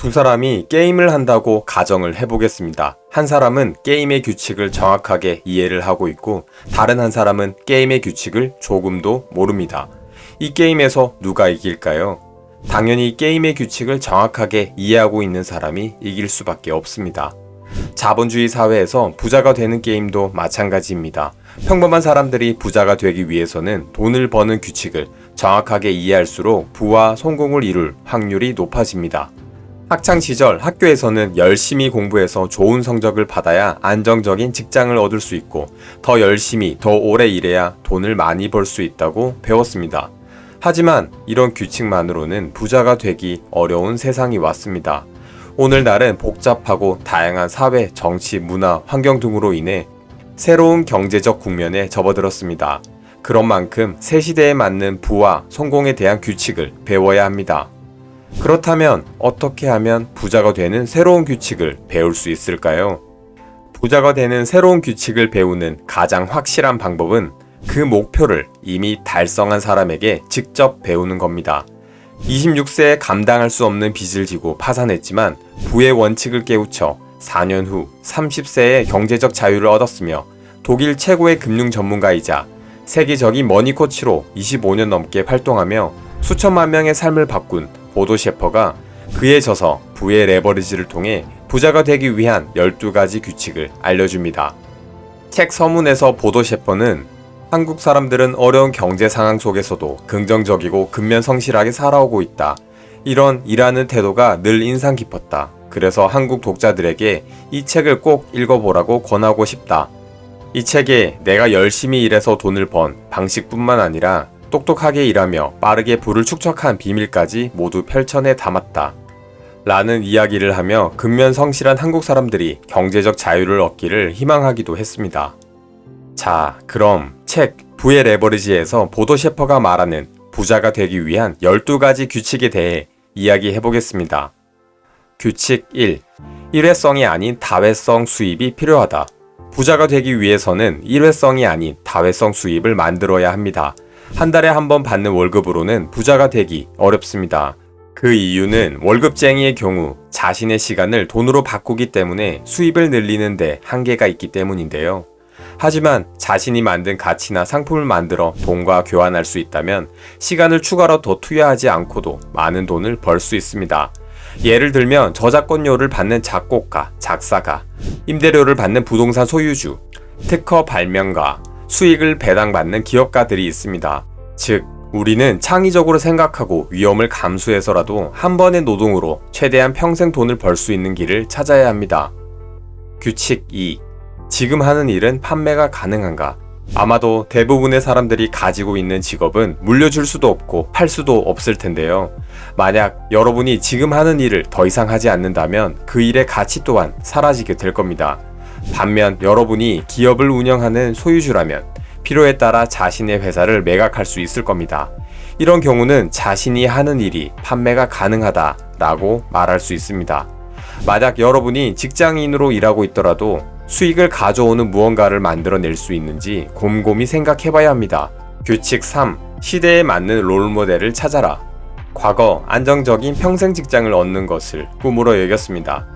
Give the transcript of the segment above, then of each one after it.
두 사람이 게임을 한다고 가정을 해보겠습니다. 한 사람은 게임의 규칙을 정확하게 이해를 하고 있고 다른 한 사람은 게임의 규칙을 조금도 모릅니다. 이 게임에서 누가 이길까요? 당연히 게임의 규칙을 정확하게 이해하고 있는 사람이 이길 수밖에 없습니다. 자본주의 사회에서 부자가 되는 게임도 마찬가지입니다. 평범한 사람들이 부자가 되기 위해서는 돈을 버는 규칙을 정확하게 이해할수록 부와 성공을 이룰 확률이 높아집니다. 학창시절 학교에서는 열심히 공부해서 좋은 성적을 받아야 안정적인 직장을 얻을 수 있고 더 열심히 더 오래 일해야 돈을 많이 벌 수 있다고 배웠습니다. 하지만 이런 규칙만으로는 부자가 되기 어려운 세상이 왔습니다. 오늘날은 복잡하고 다양한 사회, 정치, 문화, 환경 등으로 인해 새로운 경제적 국면에 접어들었습니다. 그런 만큼 새 시대에 맞는 부와 성공에 대한 규칙을 배워야 합니다. 그렇다면 어떻게 하면 부자가 되는 새로운 규칙을 배울 수 있을까요? 부자가 되는 새로운 규칙을 배우는 가장 확실한 방법은 그 목표를 이미 달성한 사람에게 직접 배우는 겁니다. 26세에 감당할 수 없는 빚을 지고 파산했지만 부의 원칙을 깨우쳐 4년 후 30세에 경제적 자유를 얻었으며 독일 최고의 금융 전문가이자 세계적인 머니코치로 25년 넘게 활동하며 수천만 명의 삶을 바꾼 보도 셰퍼가 그에 져서 부의 레버리지를 통해 부자가 되기 위한 12가지 규칙을 알려줍니다. 책 서문에서 보도 셰퍼는 한국 사람들은 어려운 경제 상황 속에서도 긍정적이고 근면성실하게 살아오고 있다. 이런 일하는 태도가 늘 인상 깊었다. 그래서 한국 독자들에게 이 책을 꼭 읽어보라고 권하고 싶다. 이 책에 내가 열심히 일해서 돈을 번 방식뿐만 아니라 똑똑하게 일하며 빠르게 부를 축적한 비밀까지 모두 펼쳐내 담았다. 라는 이야기를 하며 근면성실한 한국 사람들이 경제적 자유를 얻기를 희망하기도 했습니다. 자, 그럼 책 부의 레버리지에서 보도 셰퍼가 말하는 부자가 되기 위한 12가지 규칙에 대해 이야기해 보겠습니다. 규칙 1. 일회성이 아닌 다회성 수입이 필요하다. 부자가 되기 위해서는 일회성이 아닌 다회성 수입을 만들어야 합니다. 한 달에 한 번 받는 월급으로는 부자가 되기 어렵습니다. 그 이유는 월급쟁이의 경우 자신의 시간을 돈으로 바꾸기 때문에 수입을 늘리는데 한계가 있기 때문인데요. 하지만 자신이 만든 가치나 상품을 만들어 돈과 교환할 수 있다면 시간을 추가로 더 투여하지 않고도 많은 돈을 벌 수 있습니다. 예를 들면 저작권료를 받는 작곡가, 작사가, 임대료를 받는 부동산 소유주, 특허 발명가, 수익을 배당받는 기업가들이 있습니다. 즉, 우리는 창의적으로 생각하고 위험을 감수해서라도 한 번의 노동으로 최대한 평생 돈을 벌 수 있는 길을 찾아야 합니다. 규칙 2. 지금 하는 일은 판매가 가능한가? 아마도 대부분의 사람들이 가지고 있는 직업은 물려줄 수도 없고 팔 수도 없을 텐데요. 만약 여러분이 지금 하는 일을 더 이상 하지 않는다면 그 일의 가치 또한 사라지게 될 겁니다. 반면 여러분이 기업을 운영하는 소유주라면 필요에 따라 자신의 회사를 매각할 수 있을 겁니다. 이런 경우는 자신이 하는 일이 판매가 가능하다라고 말할 수 있습니다. 만약 여러분이 직장인으로 일하고 있더라도 수익을 가져오는 무언가를 만들어낼 수 있는지 곰곰이 생각해봐야 합니다. 규칙 3. 시대에 맞는 롤모델을 찾아라. 과거 안정적인 평생 직장을 얻는 것을 꿈으로 여겼습니다.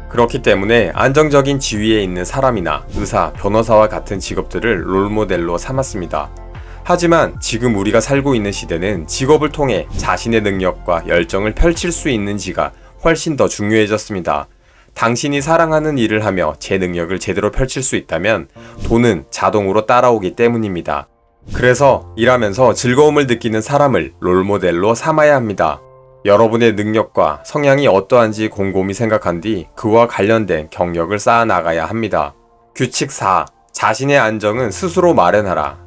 그렇기 때문에 안정적인 지위에 있는 사람이나 의사, 변호사와 같은 직업들을 롤모델로 삼았습니다. 하지만 지금 우리가 살고 있는 시대는 직업을 통해 자신의 능력과 열정을 펼칠 수 있는지가 훨씬 더 중요해졌습니다. 당신이 사랑하는 일을 하며 제 능력을 제대로 펼칠 수 있다면 돈은 자동으로 따라오기 때문입니다. 그래서 일하면서 즐거움을 느끼는 사람을 롤모델로 삼아야 합니다. 여러분의 능력과 성향이 어떠한지 곰곰이 생각한 뒤 그와 관련된 경력을 쌓아 나가야 합니다. 규칙 4. 자신의 안정은 스스로 마련하라.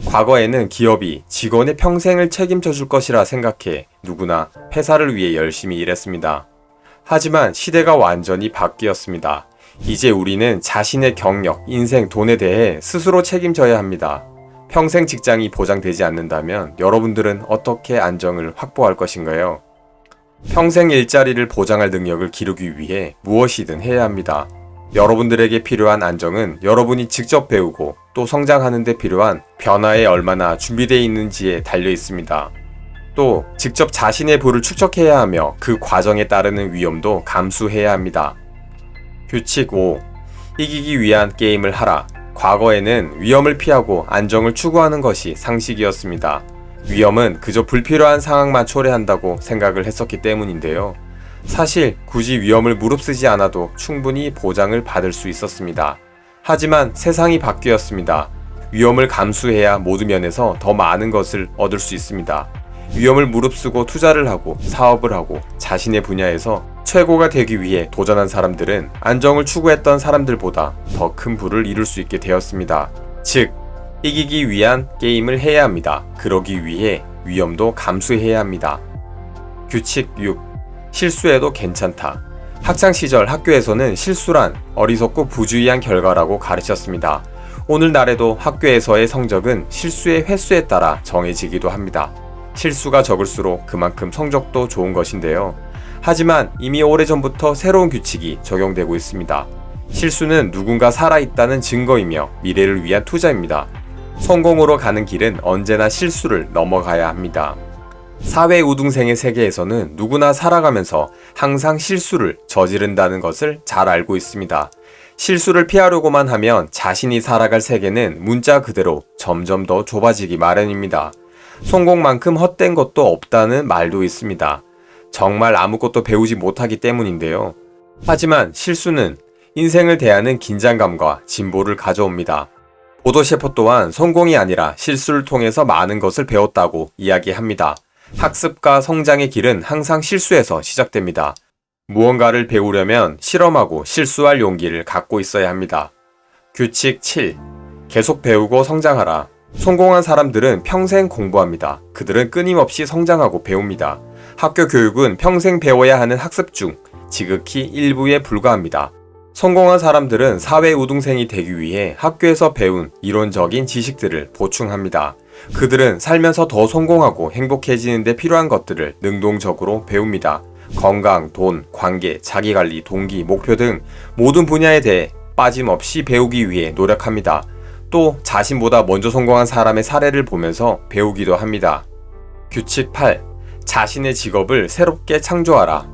과거에는 기업이 직원의 평생을 책임져 줄 것이라 생각해 누구나 회사를 위해 열심히 일했습니다. 하지만 시대가 완전히 바뀌었습니다. 이제 우리는 자신의 경력, 인생, 돈에 대해 스스로 책임져야 합니다. 평생 직장이 보장되지 않는다면 여러분들은 어떻게 안정을 확보할 것인가요? 평생 일자리를 보장할 능력을 기르기 위해 무엇이든 해야 합니다. 여러분들에게 필요한 안정은 여러분이 직접 배우고 또 성장하는 데 필요한 변화에 얼마나 준비되어 있는지에 달려 있습니다. 또 직접 자신의 부를 축적해야 하며 그 과정에 따르는 위험도 감수해야 합니다. 규칙 5. 이기기 위한 게임을 하라. 과거에는 위험을 피하고 안정을 추구하는 것이 상식이었습니다. 위험은 그저 불필요한 상황만 초래한다고 생각을 했었기 때문인데요. 사실 굳이 위험을 무릅쓰지 않아도 충분히 보장을 받을 수 있었습니다. 하지만 세상이 바뀌었습니다. 위험을 감수해야 모든 면에서 더 많은 것을 얻을 수 있습니다. 위험을 무릅쓰고 투자를 하고 사업을 하고 자신의 분야에서 최고가 되기 위해 도전한 사람들은 안정을 추구했던 사람들보다 더 큰 부를 이룰 수 있게 되었습니다. 즉, 이기기 위한 게임을 해야 합니다. 그러기 위해 위험도 감수해야 합니다. 규칙 6. 실수해도 괜찮다. 학창시절 학교에서는 실수란 어리석고 부주의한 결과라고 가르쳤습니다. 오늘날에도 학교에서의 성적은 실수의 횟수에 따라 정해지기도 합니다. 실수가 적을수록 그만큼 성적도 좋은 것인데요. 하지만 이미 오래전부터 새로운 규칙이 적용되고 있습니다. 실수는 누군가 살아있다는 증거이며 미래를 위한 투자입니다. 성공으로 가는 길은 언제나 실수를 넘어가야 합니다. 사회 우등생의 세계에서는 누구나 살아가면서 항상 실수를 저지른다는 것을 잘 알고 있습니다. 실수를 피하려고만 하면 자신이 살아갈 세계는 문자 그대로 점점 더 좁아지기 마련입니다. 성공만큼 헛된 것도 없다는 말도 있습니다. 정말 아무것도 배우지 못하기 때문인데요. 하지만 실수는 인생을 대하는 긴장감과 진보를 가져옵니다. 보도 셰퍼 또한 성공이 아니라 실수를 통해서 많은 것을 배웠다고 이야기합니다. 학습과 성장의 길은 항상 실수에서 시작됩니다. 무언가를 배우려면 실험하고 실수할 용기를 갖고 있어야 합니다. 규칙 7. 계속 배우고 성장하라. 성공한 사람들은 평생 공부합니다. 그들은 끊임없이 성장하고 배웁니다. 학교 교육은 평생 배워야 하는 학습 중 지극히 일부에 불과합니다. 성공한 사람들은 사회 우등생이 되기 위해 학교에서 배운 이론적인 지식들을 보충합니다. 그들은 살면서 더 성공하고 행복해지는 데 필요한 것들을 능동적으로 배웁니다. 건강, 돈, 관계, 자기관리, 동기, 목표 등 모든 분야에 대해 빠짐없이 배우기 위해 노력합니다. 또 자신보다 먼저 성공한 사람의 사례를 보면서 배우기도 합니다. 규칙 8. 자신의 직업을 새롭게 창조하라.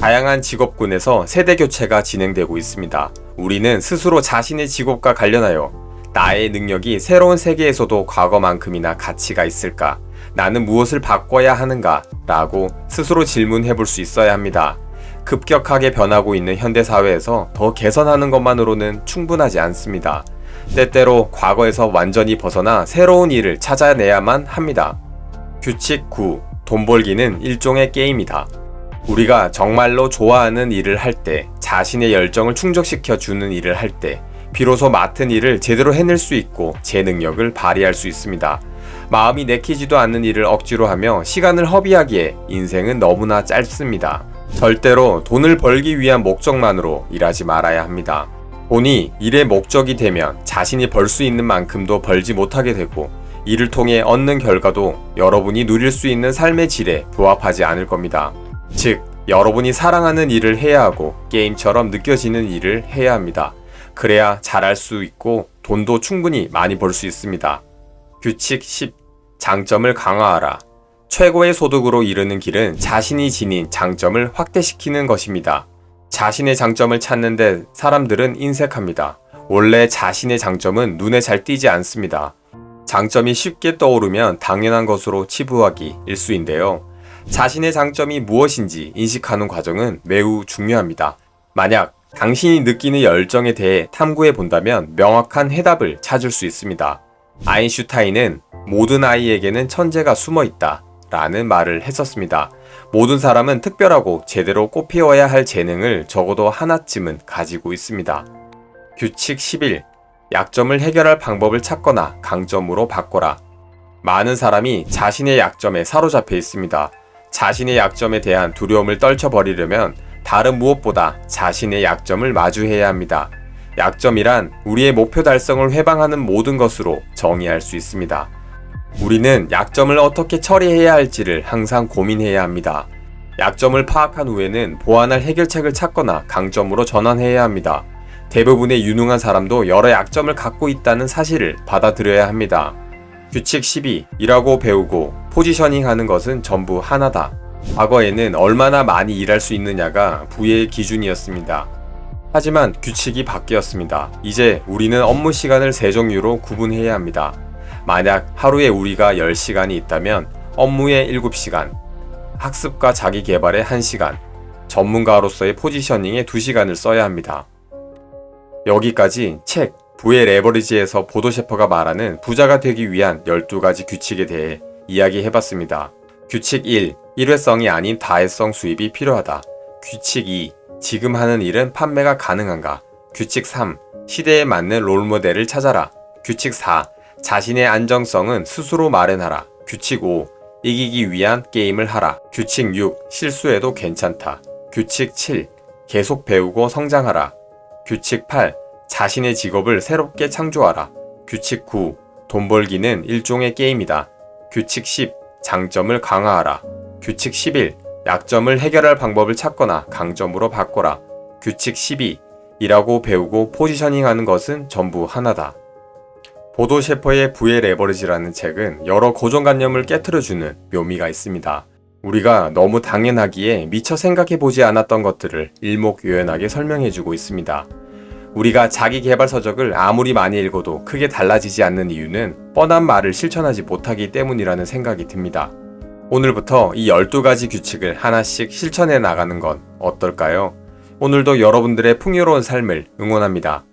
다양한 직업군에서 세대 교체가 진행되고 있습니다. 우리는 스스로 자신의 직업과 관련하여 나의 능력이 새로운 세계에서도 과거만큼이나 가치가 있을까? 나는 무엇을 바꿔야 하는가? 라고 스스로 질문해 볼 수 있어야 합니다. 급격하게 변하고 있는 현대사회에서 더 개선하는 것만으로는 충분하지 않습니다. 때때로 과거에서 완전히 벗어나 새로운 일을 찾아내야만 합니다. 규칙 9. 돈 벌기는 일종의 게임이다. 우리가 정말로 좋아하는 일을 할 때, 자신의 열정을 충족시켜 주는 일을 할 때, 비로소 맡은 일을 제대로 해낼 수 있고 제 능력을 발휘할 수 있습니다. 마음이 내키지도 않는 일을 억지로 하며 시간을 허비하기에 인생은 너무나 짧습니다. 절대로 돈을 벌기 위한 목적만으로 일하지 말아야 합니다. 돈이 일의 목적이 되면 자신이 벌 수 있는 만큼도 벌지 못하게 되고 이를 통해 얻는 결과도 여러분이 누릴 수 있는 삶의 질에 부합하지 않을 겁니다. 즉, 여러분이 사랑하는 일을 해야 하고 게임처럼 느껴지는 일을 해야 합니다. 그래야 잘할 수 있고 돈도 충분히 많이 벌 수 있습니다. 규칙 10. 장점을 강화하라. 최고의 소득으로 이르는 길은 자신이 지닌 장점을 확대시키는 것입니다. 자신의 장점을 찾는데 사람들은 인색합니다. 원래 자신의 장점은 눈에 잘 띄지 않습니다. 장점이 쉽게 떠오르면 당연한 것으로 치부하기 일수인데요. 자신의 장점이 무엇인지 인식하는 과정은 매우 중요합니다. 만약 당신이 느끼는 열정에 대해 탐구해 본다면 명확한 해답을 찾을 수 있습니다. 아인슈타인은 모든 아이에게는 천재가 숨어 있다 라는 말을 했었습니다. 모든 사람은 특별하고 제대로 꽃피워야 할 재능을 적어도 하나쯤은 가지고 있습니다. 규칙 11. 약점을 해결할 방법을 찾거나 강점으로 바꿔라. 많은 사람이 자신의 약점에 사로잡혀 있습니다. 자신의 약점에 대한 두려움을 떨쳐버리려면 다른 무엇보다 자신의 약점을 마주해야 합니다. 약점이란 우리의 목표 달성을 회방하는 모든 것으로 정의할 수 있습니다. 우리는 약점을 어떻게 처리해야 할지를 항상 고민해야 합니다. 약점을 파악한 후에는 보완할 해결책을 찾거나 강점으로 전환해야 합니다. 대부분의 유능한 사람도 여러 약점을 갖고 있다는 사실을 받아들여야 합니다. 규칙 12. 일하고 배우고 포지셔닝 하는 것은 전부 하나다. 과거에는 얼마나 많이 일할 수 있느냐가 부의 기준이었습니다. 하지만 규칙이 바뀌었습니다. 이제 우리는 업무 시간을 세 종류로 구분해야 합니다. 만약 하루에 우리가 10시간이 있다면 업무에 7시간, 학습과 자기 개발에 1시간, 전문가로서의 포지셔닝에 2시간을 써야 합니다. 여기까지 책 부의 레버리지에서 보도 셰퍼가 말하는 부자가 되기 위한 12가지 규칙에 대해 이야기해봤습니다. 규칙 1. 일회성이 아닌 다회성 수입이 필요하다. 규칙 2. 지금 하는 일은 판매가 가능한가? 규칙 3. 시대에 맞는 롤모델을 찾아라. 규칙 4. 자신의 안정성은 스스로 마련하라. 규칙 5. 이기기 위한 게임을 하라. 규칙 6. 실수해도 괜찮다. 규칙 7. 계속 배우고 성장하라. 규칙 8. 자신의 직업을 새롭게 창조하라. 규칙 9. 돈 벌기는 일종의 게임이다. 규칙 10. 장점을 강화하라. 규칙 11. 약점을 해결할 방법을 찾거나 강점으로 바꿔라. 규칙 12. 일하고 배우고 포지셔닝하는 것은 전부 하나다. 보도 셰퍼의 부의 레버리지라는 책은 여러 고정관념을 깨트려주는 묘미가 있습니다. 우리가 너무 당연하기에 미처 생각해보지 않았던 것들을 일목요연하게 설명해주고 있습니다. 우리가 자기 개발 서적을 아무리 많이 읽어도 크게 달라지지 않는 이유는 뻔한 말을 실천하지 못하기 때문이라는 생각이 듭니다. 오늘부터 이 12가지 규칙을 하나씩 실천해 나가는 건 어떨까요? 오늘도 여러분들의 풍요로운 삶을 응원합니다.